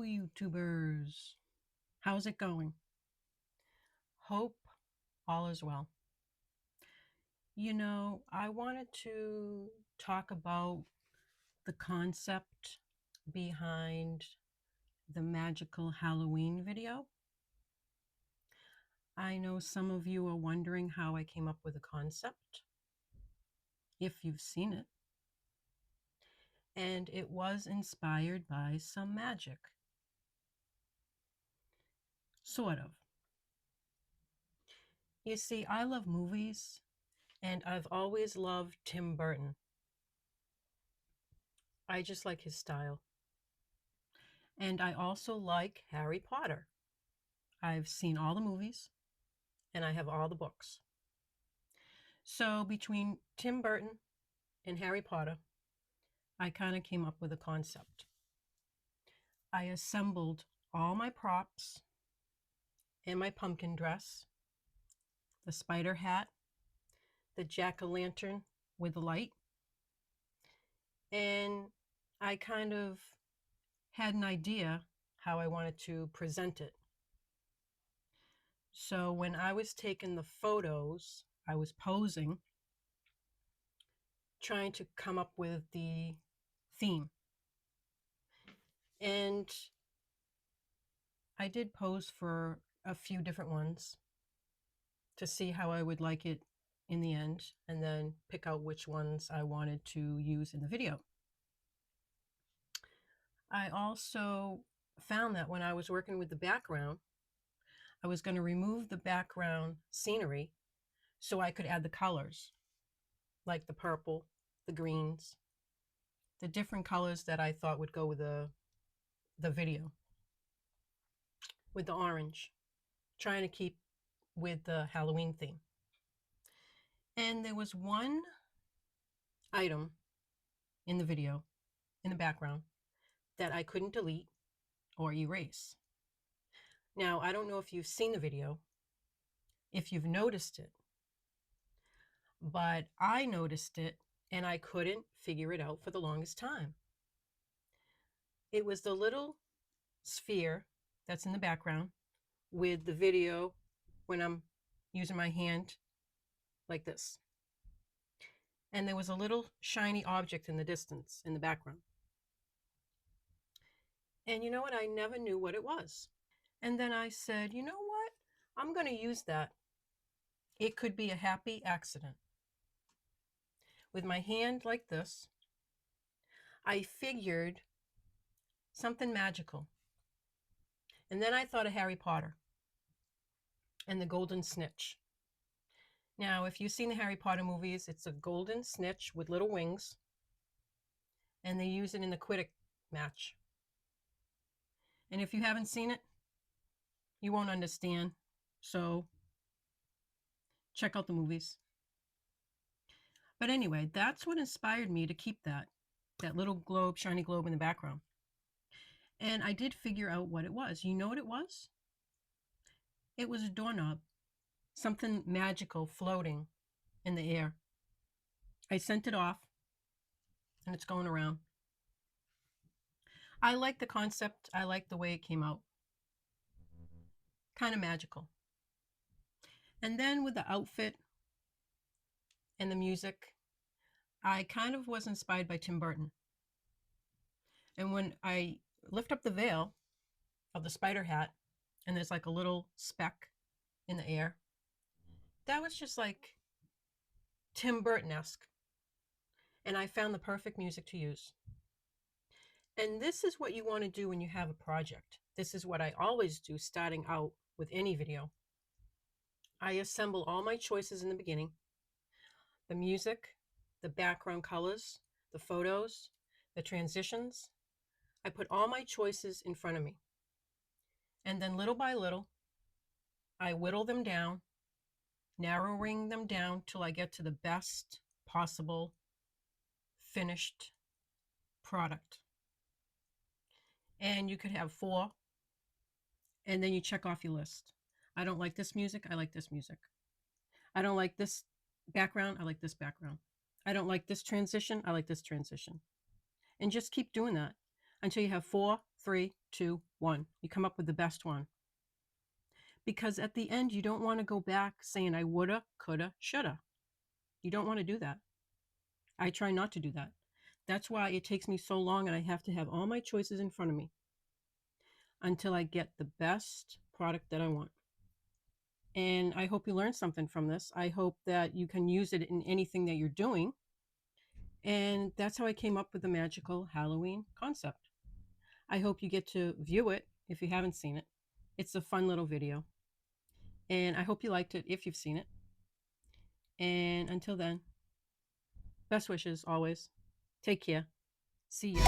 YouTubers. How's it going? Hope all is well. I wanted to talk about the concept behind the magical Halloween video. I know some of you are wondering how I came up with the concept, if you've seen it. And it was inspired by some magic. Sort of. You see, I love movies, and I've always loved Tim Burton. I just like his style. And I also like Harry Potter. I've seen all the movies and I have all the books. So between Tim Burton and Harry Potter, I kind of came up with a concept. I assembled all my props and my pumpkin dress, the spider hat, the jack-o'-lantern with the light, and I kind of had an idea how I wanted to present it. So when I was taking the photos, I was posing, trying to come up with the theme. And I did pose for a few different ones to see how I would like it in the end, and then pick out which ones I wanted to use in the video. I also found that when I was working with the background, I was going to remove the background scenery so I could add the colors, like the purple, the greens, the different colors that I thought would go with the video, with the orange, trying to keep with the Halloween theme. And there was one item in the video, in the background, that I couldn't delete or erase. Now, I don't know if you've seen the video, if you've noticed it, but I noticed it and I couldn't figure it out for the longest time. It was the little sphere that's in the background with the video when I'm using my hand like this. And there was a little shiny object in the distance in the background. And you know what? I never knew what it was. And then I said, you know what? I'm going to use that. It could be a happy accident. With my hand like this, I figured something magical. And then I thought of Harry Potter and the golden snitch. Now, if you've seen the Harry Potter movies, it's a golden snitch with little wings, and they use it in the Quidditch match. And if you haven't seen it, you won't understand. So check out the movies. But anyway, that's what inspired me to keep that little globe, shiny globe in the background. And I did figure out what it was. You know what it was? It was a doorknob, something magical floating in the air. I sent it off and it's going around. I like the concept. I like the way it came out. Kind of magical. And then with the outfit and the music, I kind of was inspired by Tim Burton. And when I lift up the veil of the spider hat and there's like a little speck in the air, that was just like Tim Burton-esque. And I found the perfect music to use. And this is what you want to do when you have a project. This is what I always do starting out with any video. I assemble all my choices in the beginning, the music, the background colors, the photos, the transitions. I put all my choices in front of me. And then little by little, I whittle them down, narrowing them down till I get to the best possible finished product. And you could have 4, and then you check off your list. I don't like this music. I like this music. I don't like this background. I like this background. I don't like this transition. I like this transition. And just keep doing that until you have 4, 3, 2, 1. You come up with the best one. Because at the end, you don't want to go back saying, I woulda, coulda, shoulda. You don't want to do that. I try not to do that. That's why it takes me so long and I have to have all my choices in front of me until I get the best product that I want. And I hope you learned something from this. I hope that you can use it in anything that you're doing. And that's how I came up with the magical Halloween concept. I hope you get to view it if you haven't seen it. It's a fun little video. And I hope you liked it if you've seen it. And until then, best wishes always. Take care. See ya.